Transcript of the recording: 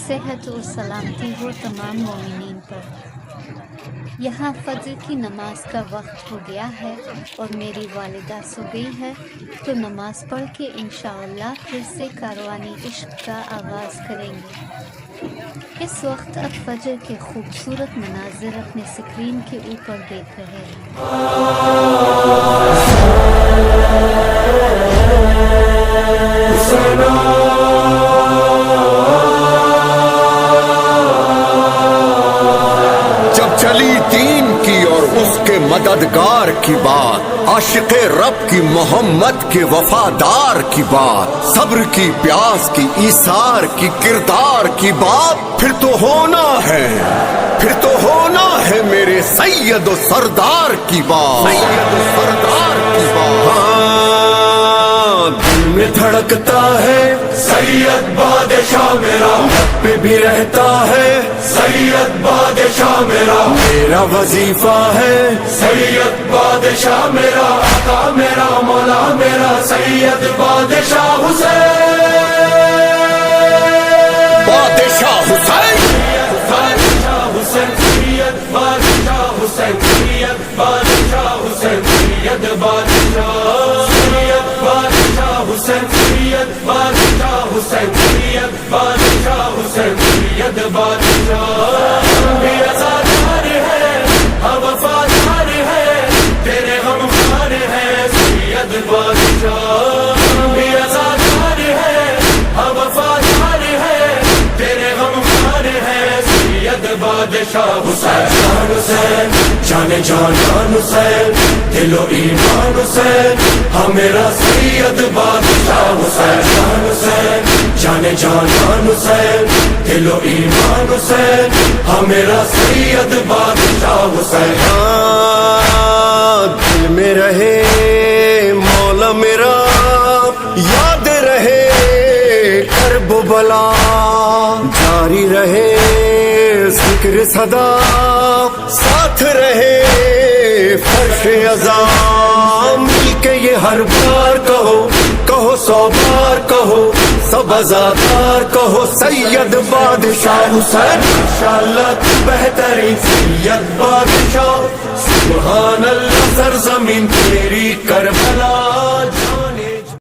صحت و سلامتی ہو تمام مومنین پر۔ یہاں فجر کی نماز کا وقت ہو گیا ہے اور میری والدہ سو گئی ہے، تو نماز پڑھ کے انشاءاللہ پھر سے کاروان عشق کا آغاز کریں گے۔ اس وقت اب فجر کے خوبصورت مناظر اپنے اسکرین کے اوپر دیکھ رہے ہیں۔ چلی دین کی اور اس کے مددگار کی بات، عاشق رب کی محمد کے وفادار کی بات، صبر کی پیاس کی ایثار کی کردار کی بات، پھر تو ہونا ہے میرے سید و سردار کی بات، سید و سردار کی بات۔ ہاں دل میں دھڑکتا ہے سید بادشاہ میرا، لب پہ بھی رہتا ہے سید بادشاہ میرا وظیفہ ہے سید بادشاہ میرا، آقا میرا مولا میرا سید بادشاہ حسین، بادشاہ حسین، بادشاہ حسین، سید بادشاہ حسین، سید بادشاہ حسین، سید بادشاہ، سید بادشاہ حسین، سید بادشاہ حسین، سید بادشاہ حسین، سید بادشاہ۔ بھی ازادار ہے ہم وفادار ہے تیرے غمخوار ہے سید بادشاہ، بھی ازادار ہے ہم وفادار ہے تیرے غمخوار ہے سید بادشاہ حسین، حسین جان جان جان حسین، دل و ایمان حسین، ہمیرا سید بادشاہ حسین، حسین جان جان جان حسین، دل و ایمان حسین، ہمیرا سید بادشاہ حسین۔ دل میں رہے مولا میرا، یاد رہے کرب و بلا، جاری رہے ذکر صدا، ساتھ رہے فرش عزا، مل کے یہ ہر بار کہو، کہو 100 بار کہو، سب ازادار کہو سید بادشاہ حسین، انشاءاللہ تو بہترین سید بادشاہ، سبحان اللہ سرزمین تیری کربلا۔